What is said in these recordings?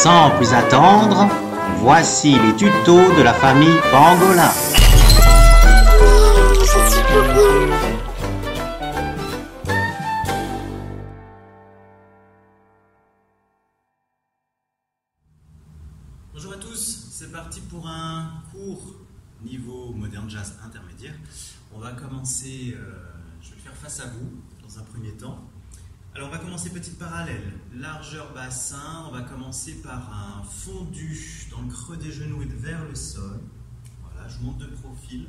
Sans plus attendre, voici les tutos de la famille Pangolin. Bonjour à tous, c'est parti pour un cours niveau modern jazz intermédiaire. On va commencer, je vais le faire face à vous dans un premier temps. Alors on va commencer petite parallèle, largeur bassin, on va commencer par un fondu dans le creux des genoux et vers le sol. Voilà, je monte de profil.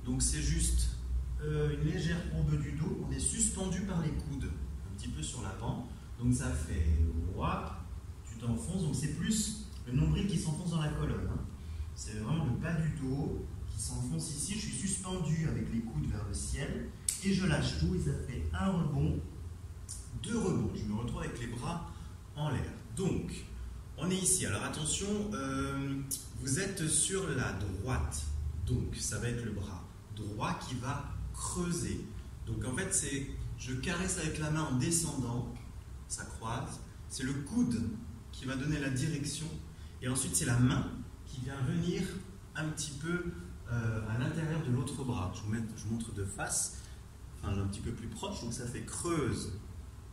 Donc c'est juste une légère courbe du dos, on est suspendu par les coudes, un petit peu sur l'avant. Donc ça fait wap, tu t'enfonces, donc c'est plus le nombril qui s'enfonce dans la colonne. Hein. C'est vraiment le bas du dos qui s'enfonce ici, je suis suspendu avec les coudes vers le ciel et je lâche tout et ça fait un rebond. Deux rebonds, je me retrouve avec les bras en l'air. Donc, on est ici. Alors attention, vous êtes sur la droite. Donc, ça va être le bras droit qui va creuser. Donc, en fait, c'est je caresse avec la main en descendant, ça croise. C'est le coude qui va donner la direction. Et ensuite, c'est la main qui vient venir un petit peu à l'intérieur de l'autre bras. Je vous montre de face, enfin un petit peu plus proche. Donc, ça fait creuse.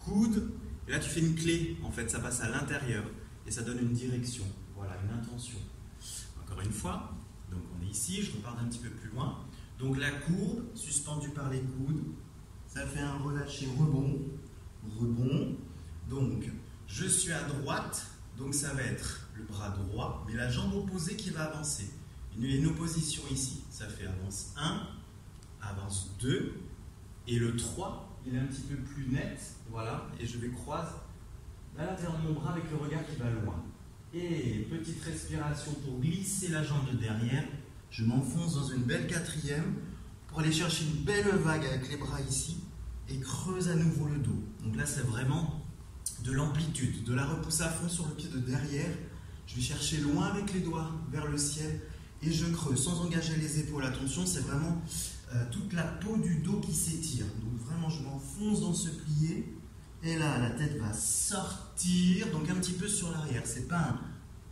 Coude, et là tu fais une clé, en fait ça passe à l'intérieur et ça donne une direction, voilà, une intention. Encore une fois, donc on est ici, je repars d'un petit peu plus loin. Donc la courbe, suspendue par les coudes, ça fait un relâché rebond, rebond. Donc je suis à droite, donc ça va être le bras droit, mais la jambe opposée qui va avancer. Il y a une opposition ici, ça fait avance 1, avance 2, et le 3, il est un petit peu plus net, voilà, et je vais croiser à l'intérieur de mon bras avec le regard qui va loin. Et petite respiration pour glisser la jambe de derrière, je m'enfonce dans une belle quatrième pour aller chercher une belle vague avec les bras ici et creuse à nouveau le dos. Donc là c'est vraiment de l'amplitude, de la repousse à fond sur le pied de derrière, je vais chercher loin avec les doigts vers le ciel et je creuse sans engager les épaules. Attention, c'est vraiment toute la peau du dos qui s'étire. Donc vraiment, je m'enfonce dans ce plié. Et là, la tête va sortir, donc un petit peu sur l'arrière. C'est pas un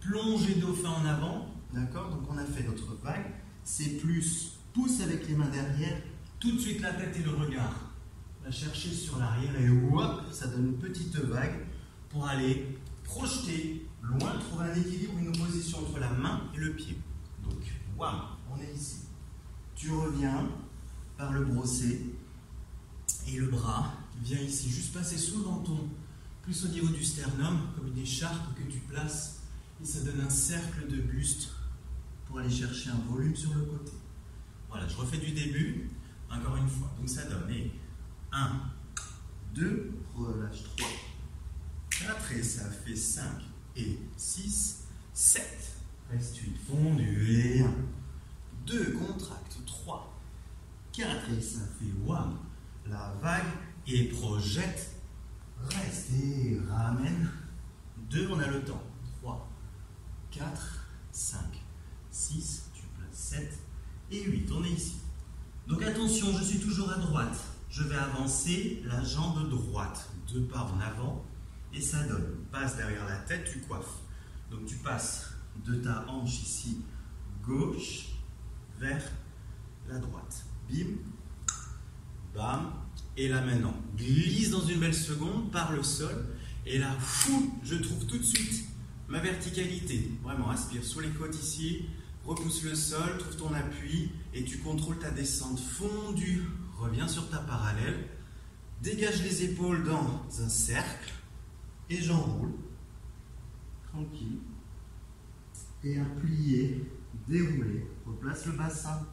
plongé dauphin en avant, d'accord? Donc on a fait notre vague. C'est plus pouce avec les mains derrière. Tout de suite, la tête et le regard va chercher sur l'arrière et hop, ça donne une petite vague pour aller projeter loin, trouver un équilibre, une opposition entre la main et le pied. Donc, waouh, on est ici. Tu reviens par le brosser et le bras vient ici, juste passer sous le menton, plus au niveau du sternum, comme une écharpe que tu places, et ça donne un cercle de buste pour aller chercher un volume sur le côté. Voilà, je refais du début, encore une fois. Donc ça donne 1, 2, relâche 3, 4 et ça fait 5 et 6, 7. Reste une fondue et 1, 2, contracte 3, 4 et ça fait 1. La vague et projette, reste et ramène. 2, on a le temps. 3, 4, 5, 6, tu places 7 et 8. On est ici. Donc attention, je suis toujours à droite. Je vais avancer la jambe droite. 2 pas en avant et ça donne. Passe derrière la tête, tu coiffes. Donc tu passes de ta hanche ici, gauche, vers la droite. Bim, bam, et là maintenant, glisse dans une belle seconde par le sol, et là, fou, je trouve tout de suite ma verticalité. Vraiment, aspire sous les côtes ici, repousse le sol, trouve ton appui, et tu contrôles ta descente fondue. Reviens sur ta parallèle, dégage les épaules dans un cercle, et j'enroule, tranquille, et un plié, déroulé, replace le bassin,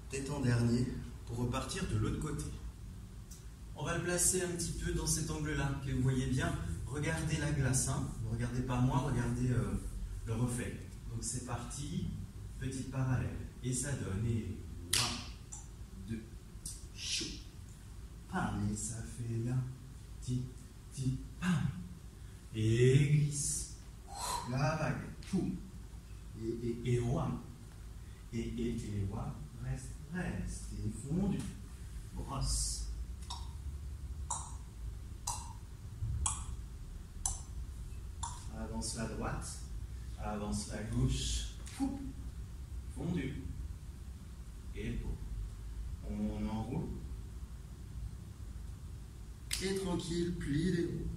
tête en dernier, pour repartir de l'autre côté. On va le placer un petit peu dans cet angle-là, que vous voyez bien. Regardez la glace, hein. Ne regardez pas moi, regardez le reflet. Donc c'est parti, petite parallèle. Et ça donne 1, 2, chou, pam, et ça fait là, ti, pam. Et glisse, la vague, fou, et ouam, et ouam, reste, et fondu, brosse. avance la droite, avance la gauche, coupe, fondu, épaule. On enroule. Et tranquille, plie les roues.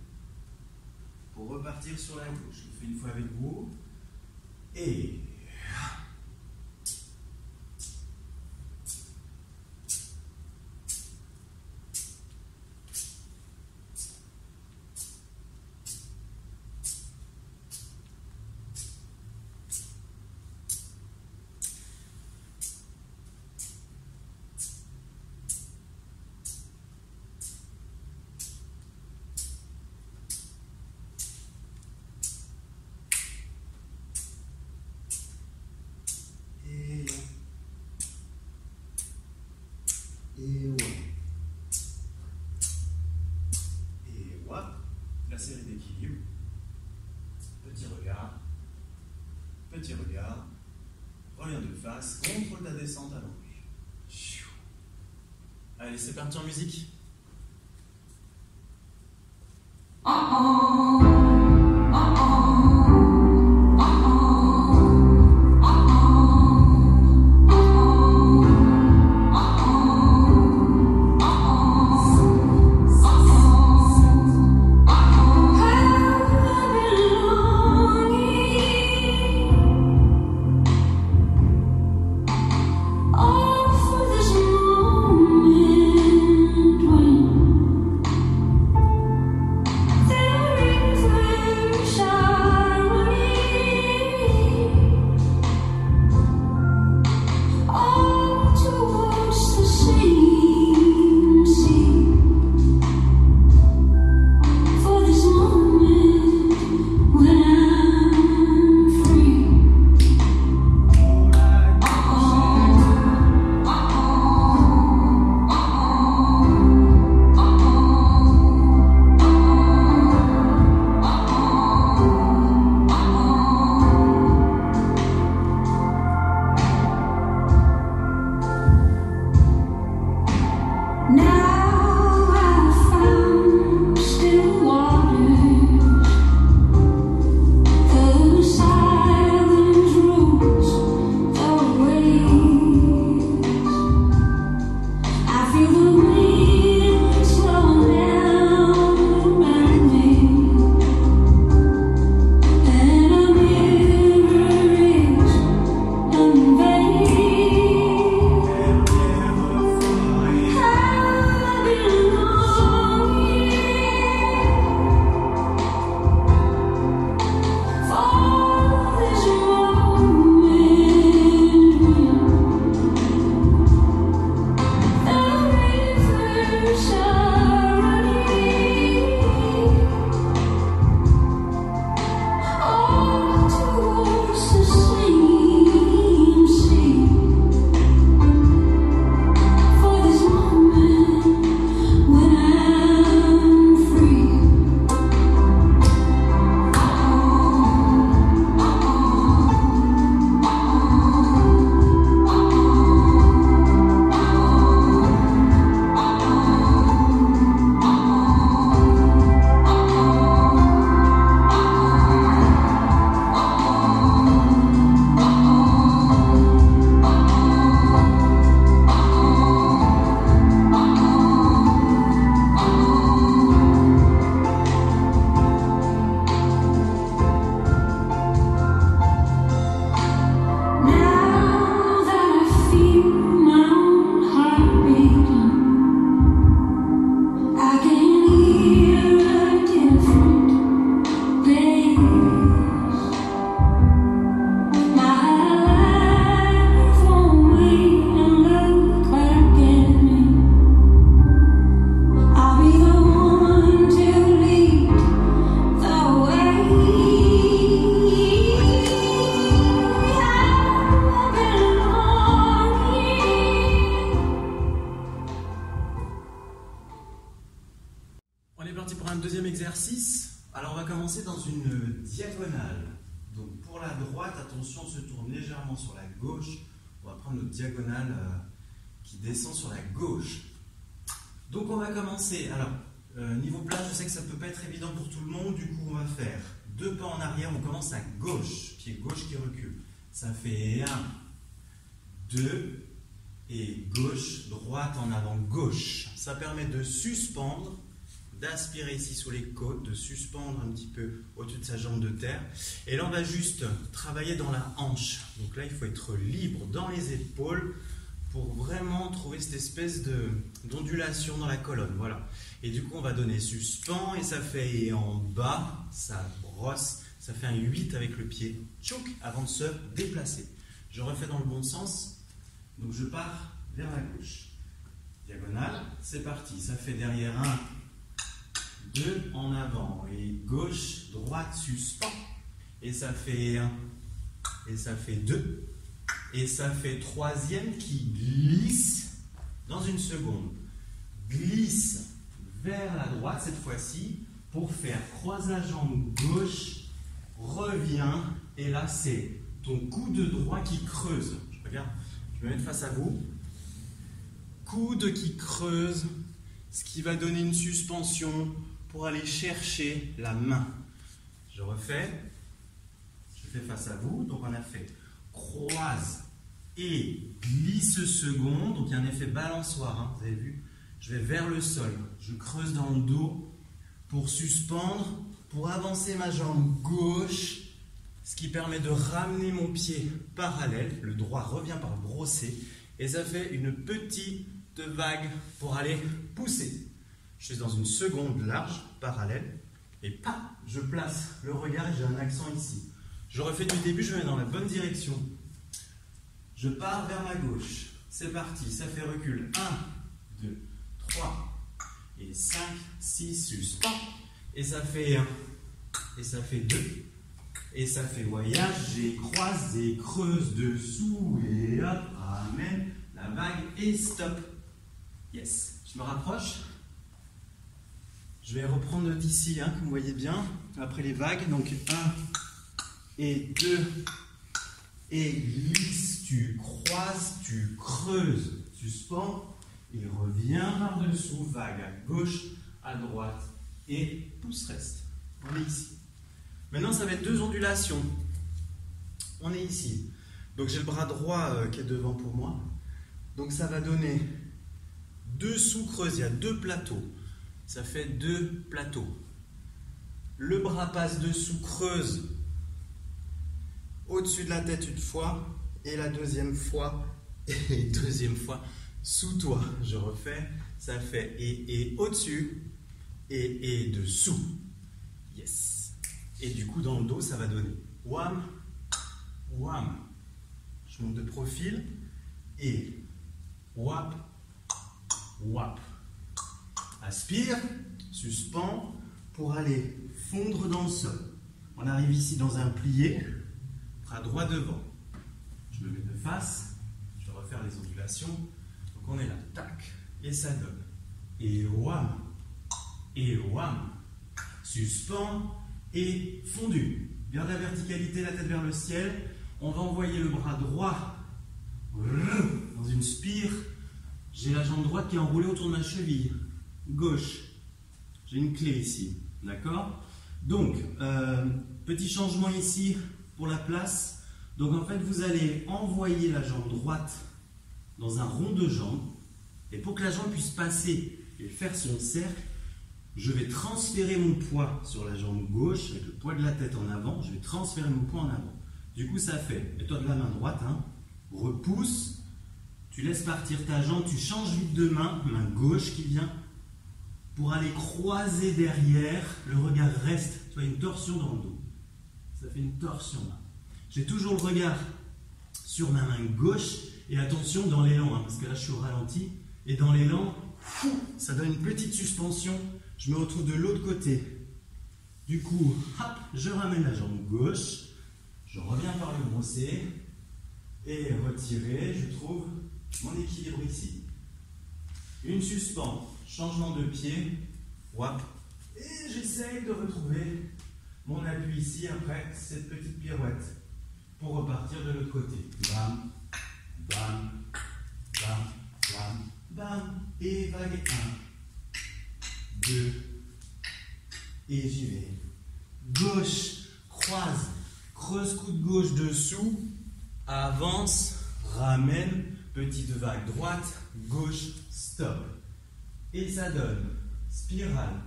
Pour repartir sur la gauche, je le fais une fois avec vous. Et... Et voilà, la série d'équilibre. Petit regard, reviens de face, contrôle ta descente à l'angle. Allez, c'est parti en musique. Alors on va commencer dans une diagonale. Donc pour la droite, attention, on se tourne légèrement sur la gauche. On va prendre notre diagonale qui descend sur la gauche. Donc on va commencer. Alors, niveau place, je sais que ça ne peut pas être évident pour tout le monde. Du coup, on va faire 2 pas en arrière, on commence à gauche, pied gauche qui recule. Ça fait 1, 2, et gauche, droite, en avant, gauche. Ça permet de suspendre, d'aspirer ici sous les côtes, de suspendre un petit peu au-dessus de sa jambe de terre. Et là, on va juste travailler dans la hanche. Donc là, il faut être libre dans les épaules pour vraiment trouver cette espèce d'ondulation dans la colonne. Voilà. Et du coup, on va donner suspend et ça fait et en bas, ça brosse, ça fait un 8 avec le pied. Tchouk, avant de se déplacer. Je refais dans le bon sens. Donc je pars vers la gauche. Diagonale, c'est parti. Ça fait derrière 1, 2, en avant. Et gauche, droite, suspend. Et ça fait 1. Et ça fait 2. Et ça fait troisième qui glisse dans une seconde. Glisse vers la droite cette fois-ci pour faire croise la jambe gauche, revient. Et là, c'est ton coude droit qui creuse. Je regarde. Je vais mettre face à vous. Coude qui creuse, ce qui va donner une suspension pour aller chercher la main. Je refais. Je fais face à vous. Donc on a fait croise et glisse second. Donc il y a un effet balançoire. Hein, vous avez vu? Je vais vers le sol. Je creuse dans le dos pour suspendre, pour avancer ma jambe gauche. Ce qui permet de ramener mon pied parallèle, le droit revient par brosser, et ça fait une petite vague pour aller pousser. Je suis dans une seconde large, parallèle, et paf, je place le regard et j'ai un accent ici. Je refais du début, je vais dans la bonne direction. Je pars vers ma gauche. C'est parti, ça fait recul. 1, 2, 3, et 5, 6, suspend. Et ça fait 1, et ça fait 2. Et ça fait voyage, et croise et creuse dessous, et hop, ramène la vague et stop. Yes. Je me rapproche. Je vais reprendre d'ici, hein, comme vous voyez bien, après les vagues. Donc 1 et 2, et glisse, tu croises, tu creuses, suspends, et reviens par-dessous, vague à gauche, à droite, et pouce reste. On est ici. Maintenant, ça va être 2 ondulations. On est ici. Donc, j'ai le bras droit qui est devant pour moi. Donc, ça va donner 2 sous-creuses. Il y a 2 plateaux. Ça fait 2 plateaux. Le bras passe dessous, creuse au-dessus de la tête une fois. Et la deuxième fois, sous toi. Je refais. Ça fait et au-dessus et dessous. Yes. Et du coup, dans le dos, ça va donner wham, wham. Je monte de profil et whap, whap. Aspire, suspend pour aller fondre dans le sol. On arrive ici dans un plié, bras droit devant. Je me mets de face, je vais refaire les ondulations. Donc on est là, tac, et ça donne. Et wham, suspend. Et fondu. Garde la verticalité, la tête vers le ciel. On va envoyer le bras droit dans une spire. J'ai la jambe droite qui est enroulée autour de ma cheville. Gauche. J'ai une clé ici. D'accord? Donc, petit changement ici pour la place. Donc en fait, vous allez envoyer la jambe droite dans un rond de jambe. Et pour que la jambe puisse passer et faire son cercle, je vais transférer mon poids sur la jambe gauche, avec le poids de la tête en avant. Je vais transférer mon poids en avant. Du coup, ça fait, mets-toi de la main droite, hein, repousse, tu laisses partir ta jambe, tu changes vite de main, main gauche qui vient, pour aller croiser derrière, le regard reste, tu vois, une torsion dans le dos. Ça fait une torsion là. J'ai toujours le regard sur ma main gauche, et attention dans l'élan, hein, parce que là je suis au ralenti, et dans l'élan, ça donne une petite suspension. Je me retrouve de l'autre côté. Du coup, hop, je ramène la jambe gauche. Je reviens par le brosser. Et retirer, je trouve mon équilibre ici. Une suspend, changement de pied. Wap. Et j'essaye de retrouver mon appui ici après cette petite pirouette. Pour repartir de l'autre côté. Bam, bam, bam, bam, bam. Et vague 1. 2, et j'y vais. Gauche, croise, creuse coude gauche dessous, avance, ramène, petite vague droite, gauche, stop. Et ça donne spirale,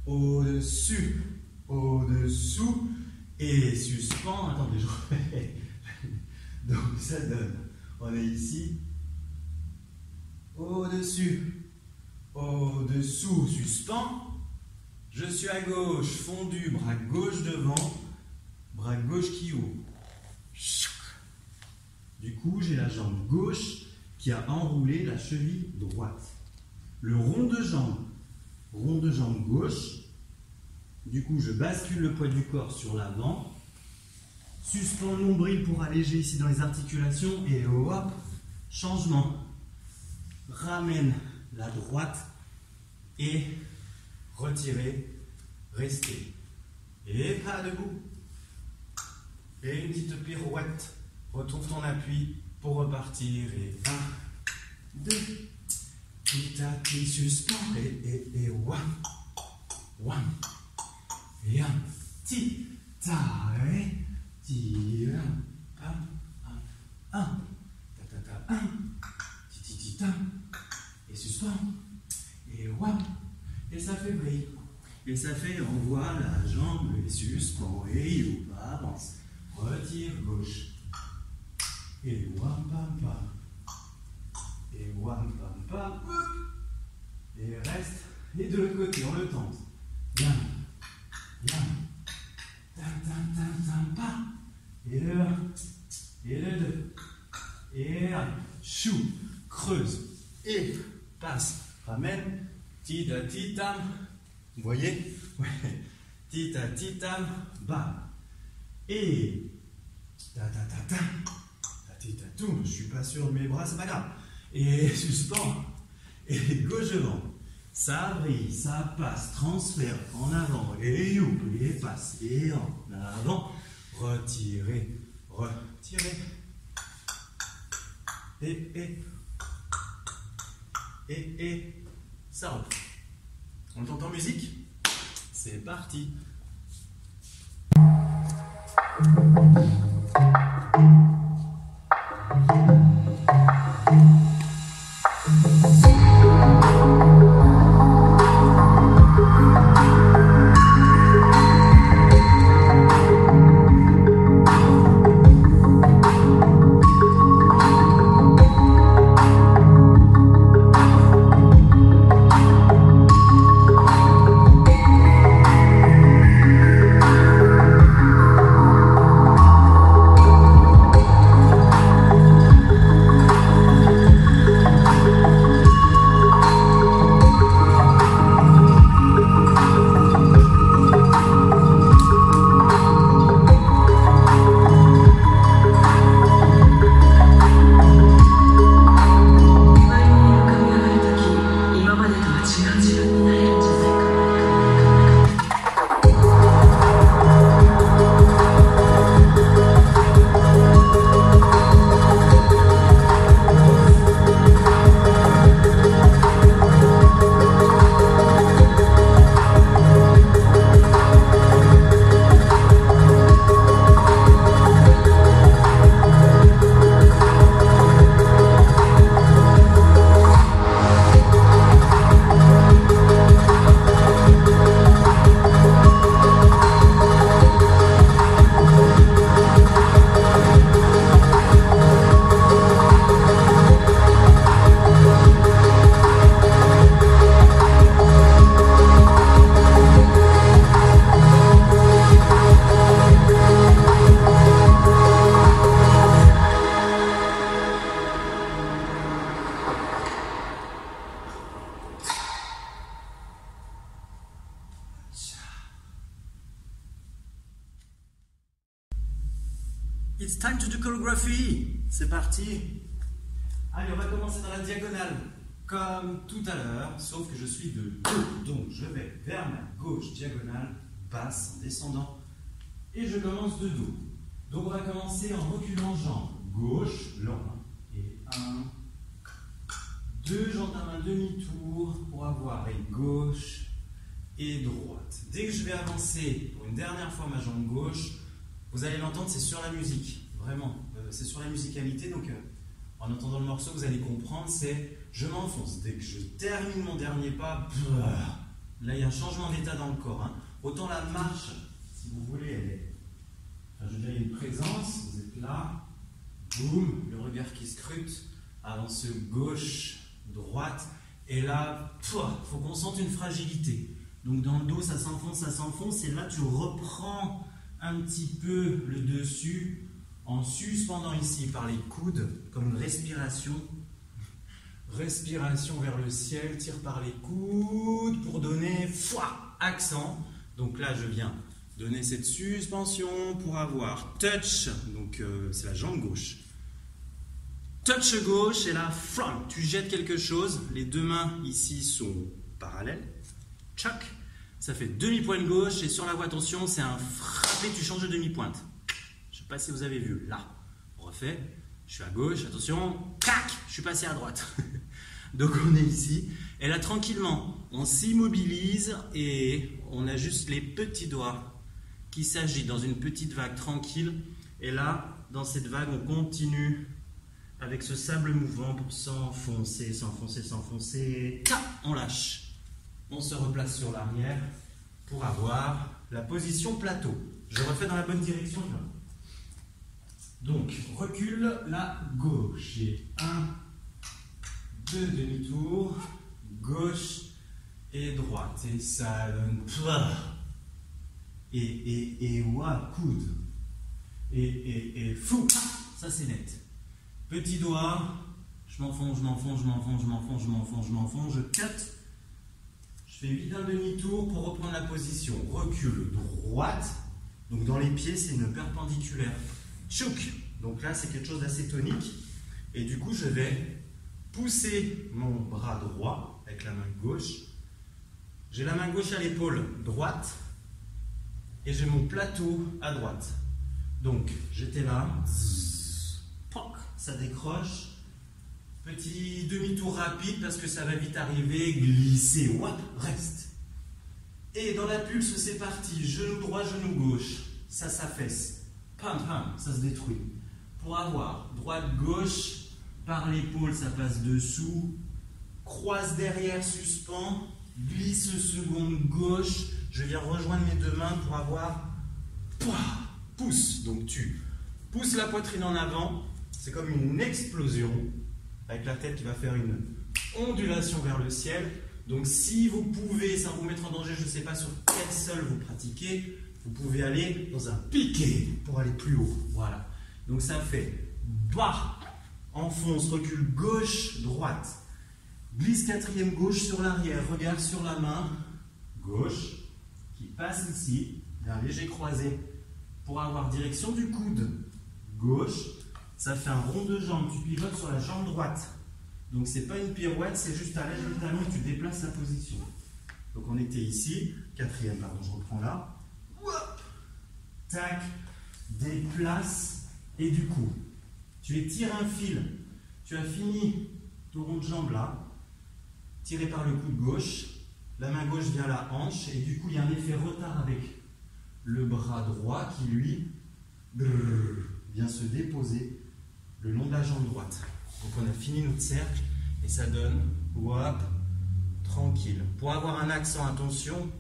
au-dessus, au-dessous, et suspend. Attendez, je refais. Donc ça donne, on est ici, au-dessus, au-dessous, suspend. Je suis à gauche, fondu, bras gauche devant, bras gauche qui ouvre. Du coup, j'ai la jambe gauche qui a enroulé la cheville droite. Le rond de jambe gauche. Du coup, je bascule le poids du corps sur l'avant. Suspends le nombril pour alléger ici dans les articulations. Et hop, changement. Ramène la droite et retirez, restez. Et pas debout. Et une petite pirouette. Retrouve ton appui pour repartir. Et 1, 2, petit à petit, suspend. Et one, one. Et un petit arrêt. Ti, un, ta, ta, ta, un, ti, ta, et suspend. Et one. Et ça fait brille. Et ça fait envoie la jambe et suspend. Et you avance. Retire gauche. Et wam pam pam. Et wam pam pam. Et reste. Et de l'autre côté, on le tente. Bien. Bien. Tam tam tam tam pam. Et le 1. Et le 2. Et 1. Chou. Creuse. Et passe. Ramène. Tita titam. Vous voyez? Ouais. Tita titam. Bam. Et ta ta ta ta. Tout, je suis pas sûr de mes bras, c'est pas grave. Et suspend. Et gauche devant. Ça brille, ça passe, transfert en avant. Et youp, et passe. Et en avant. Retirez, retirez. Et. Ça reprend. On entend en musique? C'est parti. It's time to do choreography. C'est parti. Allez, on va commencer dans la diagonale. Comme tout à l'heure, sauf que je suis de dos. Donc, je vais vers ma gauche, diagonale, basse, en descendant. Et je commence de dos. Donc, on va commencer en reculant jambe gauche, lent. Et 1, 2, j'entame un demi-tour pour avoir et gauche et droite. Dès que je vais avancer pour une dernière fois ma jambe gauche, Vous allez l'entendre, c'est sur la musique, vraiment. C'est sur la musicalité, donc en entendant le morceau, vous allez comprendre, c'est je m'enfonce. Dès que je termine mon dernier pas, là il y a un changement d'état dans le corps. Hein. Autant la marche, si vous voulez, elle est... Enfin, je veux dire, il y a une présence, vous êtes là, boum, le regard qui scrute, avance gauche, droite, et là, il faut qu'on sente une fragilité. Donc dans le dos, ça s'enfonce, et là tu reprends un petit peu le dessus en suspendant ici par les coudes, comme une respiration. Respiration vers le ciel, tire par les coudes pour donner accent. Donc là, je viens donner cette suspension pour avoir touch, donc c'est la jambe gauche. Touch gauche et là, front, tu jettes quelque chose. Les deux mains ici sont parallèles. Tchac, ça fait demi-pointe gauche et sur la voie, attention, c'est un frappé, tu changes de demi-pointe. Je ne sais pas si vous avez vu, là, on refait, je suis à gauche, attention, clac, je suis passé à droite. Donc on est ici, et là tranquillement, on s'immobilise et on a juste les petits doigts qui s'agitent dans une petite vague tranquille. Et là, dans cette vague, on continue avec ce sable mouvant pour s'enfoncer, s'enfoncer, s'enfoncer. On lâche. On se replace sur l'arrière pour avoir la position plateau. Je refais dans la bonne direction. Là. Donc, recule la gauche. Et 1, 2 demi-tours, gauche et droite. Et ça donne... Et coude. Et fou. Ça, c'est net. Petit doigt. Je m'enfonce, je m'enfonce, je m'enfonce, je m'enfonce, je m'enfonce, je m'enfonce. Je cut. Je fais 8 d'un demi-tour pour reprendre la position. Recule droite. Donc dans les pieds, c'est une perpendiculaire. Chouk. Donc là, c'est quelque chose d'assez tonique. Et du coup, je vais pousser mon bras droit avec la main gauche. J'ai la main gauche à l'épaule droite. Et j'ai mon plateau à droite. Donc, j'étais là. Ça décroche. Petit demi-tour rapide parce que ça va vite arriver. Glisser. Reste. Et dans la pulse, c'est parti. Genou droit, genou gauche. Ça s'affaisse. Pam, pam, ça se détruit. Pour avoir droite, gauche, par l'épaule, ça passe dessous. Croise derrière, suspend. Glisse seconde gauche. Je viens rejoindre mes deux mains pour avoir pousse. Donc tu pousses la poitrine en avant. C'est comme une explosion. Avec la tête qui va faire une ondulation vers le ciel. Donc si vous pouvez, sans vous mettre en danger, je ne sais pas sur quel sol vous pratiquez, vous pouvez aller dans un piqué pour aller plus haut. Voilà. Donc ça fait bas, enfonce, recule gauche, droite. Glisse quatrième gauche sur l'arrière, regarde sur la main gauche qui passe ici, d'un léger croisé pour avoir direction du coude gauche. Ça fait un rond de jambe, tu pivotes sur la jambe droite. Donc c'est pas une pirouette, c'est juste à l'aide du talon et tu déplaces la position. Donc on était ici, quatrième, pardon, je reprends là. Tac, déplace et du coup, tu étires un fil. Tu as fini ton rond de jambe là, tiré par le coude gauche. La main gauche vient à la hanche et du coup il y a un effet retard avec le bras droit qui lui vient se déposer le long de la jambe droite. Donc on a fini notre cercle et ça donne tranquille. Pour avoir un accent, attention,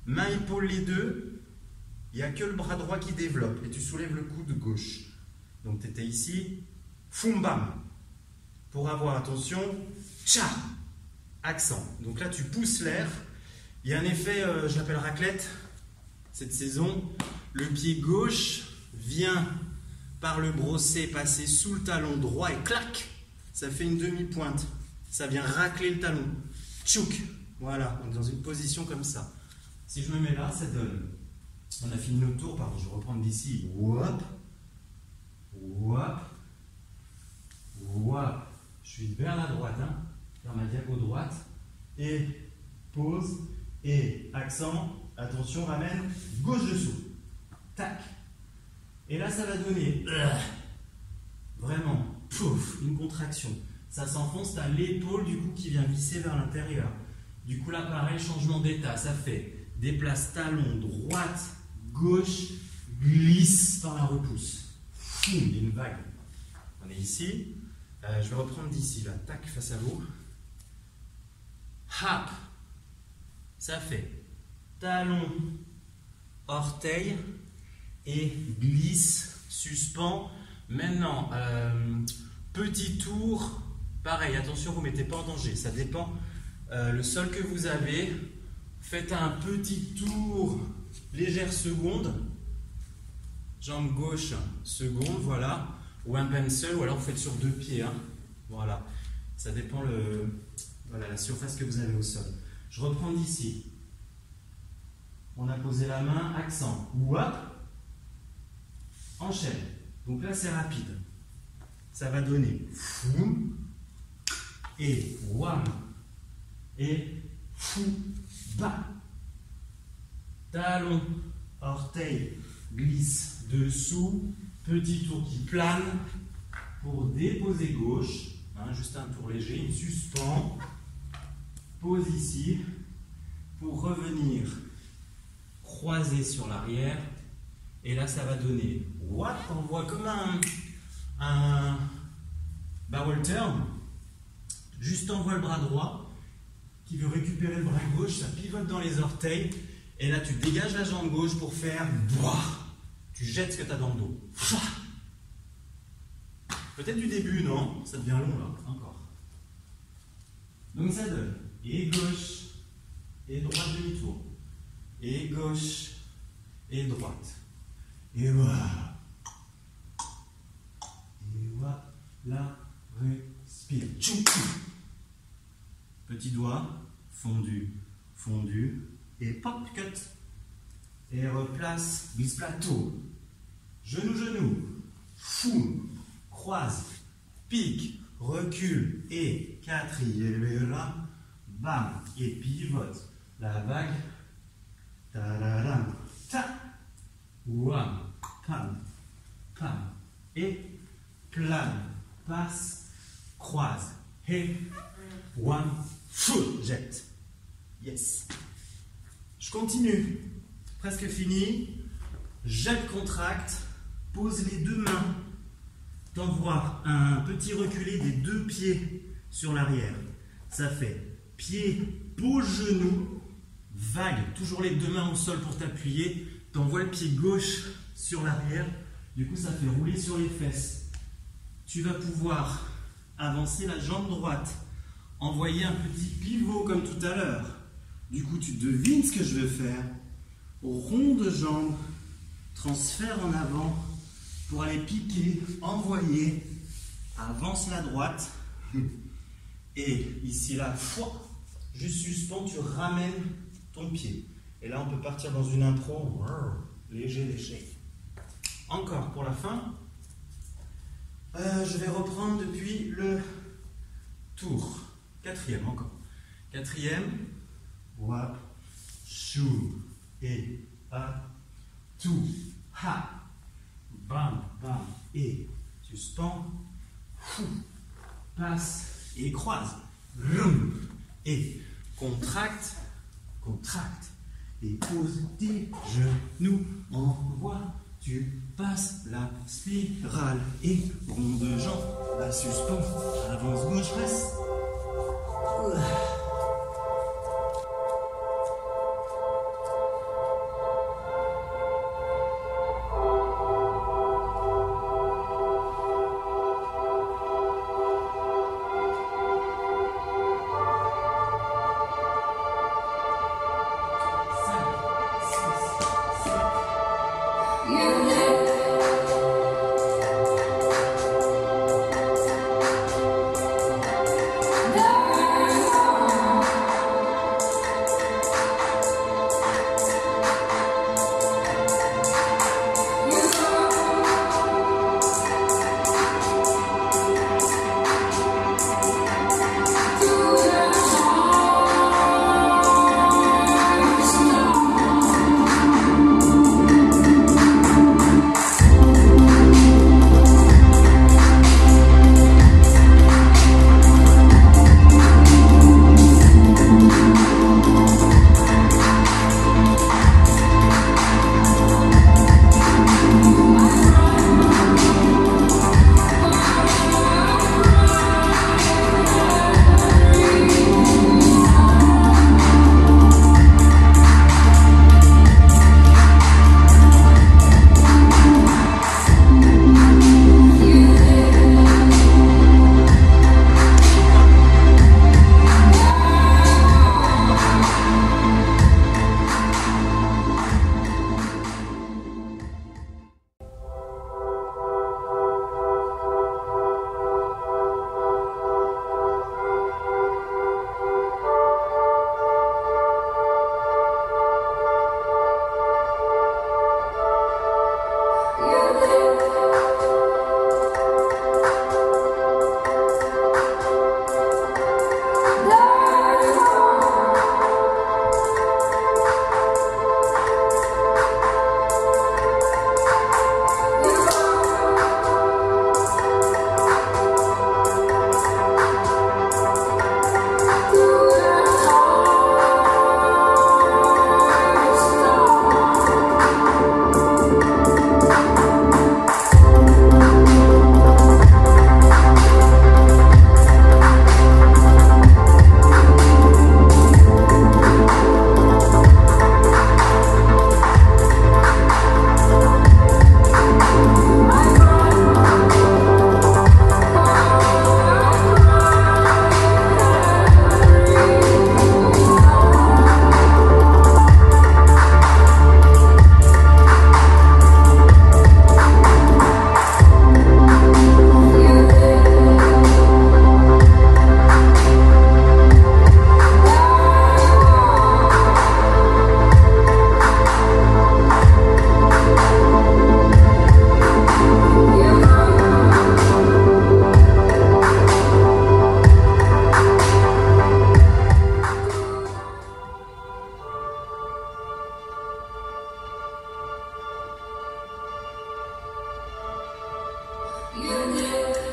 main épaule les deux, il n'y a que le bras droit qui développe et tu soulèves le coude gauche. Donc tu étais ici, foum bam. Pour avoir, attention, tcha, accent. Donc là tu pousses l'air, il y a un effet, je l'appelle raclette, cette saison. Le pied gauche vient par le brosset passer sous le talon droit et clac, ça fait une demi-pointe. Ça vient racler le talon. Tchouk. Voilà, on est dans une position comme ça. Si je me mets là, ça donne. On a fini notre tour, pardon, je vais reprendre d'ici. Wop. Wop. Wop. Je suis vers la droite, hein, vers ma diago droite. Et pause. Et accent. Attention, ramène. Gauche dessous. Tac. Et là, ça va donner vraiment pouf, une contraction. Ça s'enfonce, tu as l'épaule du coup qui vient glisser vers l'intérieur. Du coup, là, pareil, changement d'état. Ça fait déplace talon, droite, gauche, glisse par la repousse. Foum, il y a une vague. On est ici. Je vais reprendre d'ici, là. Tac, face à vous. Hop. Ça fait talon, orteil et glisse, suspend. Maintenant, petit tour. Pareil, attention, vous ne mettez pas en danger. Ça dépend le sol que vous avez. Faites un petit tour, légère seconde. Jambe gauche, seconde, voilà. Ou un pencil, ou alors vous faites sur 2 pieds. Hein. Voilà. Ça dépend voilà, la surface que vous avez au sol. Je reprends d'ici. On a posé la main, accent. Hop. Enchaîne. Donc là, c'est rapide. Ça va donner fou et wam et fou bas. Talon, orteil, glisse dessous. Petit tour qui plane pour déposer gauche. Hein, juste un tour léger. Il suspend. Pose ici pour revenir croiser sur l'arrière. Et là, ça va donner what? On voit comme un barrel turn. Juste envoie le bras droit qui veut récupérer le bras gauche. Ça pivote dans les orteils. Et là, tu dégages la jambe gauche pour faire boah. Tu jettes ce que tu as dans le dos. Peut-être du début, non? Ça devient long là, encore. Donc ça donne et gauche et droite demi-tour. Et gauche et droite. Et voilà. Et voilà. Respire. Petit doigt, fondu, fondu. Et pop, cut. Et replace, glisse plateau. Genou, genou. Fou. Croise. Pique. Recule. Et quatrième. Bam. Et pivote. La vague. Ta-da-dam. Ta. Wam. Pam. Pam. Et plane. Passe. Croise. Et. One. Fou. Jette. Yes. Je continue. Presque fini. Jette, contracte. Pose les 2 mains. T'envoies un petit reculé des 2 pieds sur l'arrière. Ça fait pied, pose genou, vague. Toujours les 2 mains au sol pour t'appuyer. T'envoies le pied gauche sur l'arrière. Du coup, ça fait rouler sur les fesses. Tu vas pouvoir avancer la jambe droite. Envoyer un petit pivot comme tout à l'heure. Du coup, tu devines ce que je veux faire. Rond de jambe, transfert en avant pour aller piquer, envoyer, avance la droite. Et ici, là, juste suspend, tu ramènes ton pied. Et là, on peut partir dans une intro, léger, léger. Encore pour la fin. Je vais reprendre depuis le tour. 4e encore. 4e. Wap, chou, et, a, tout, ha, bam, bam, et, suspend, fou, passe, et croise, rum, et, contracte, contracte, et pose tes genoux, envoie, tu passes la spirale, et rond de jambe, la suspend, avance gauche, reste. You know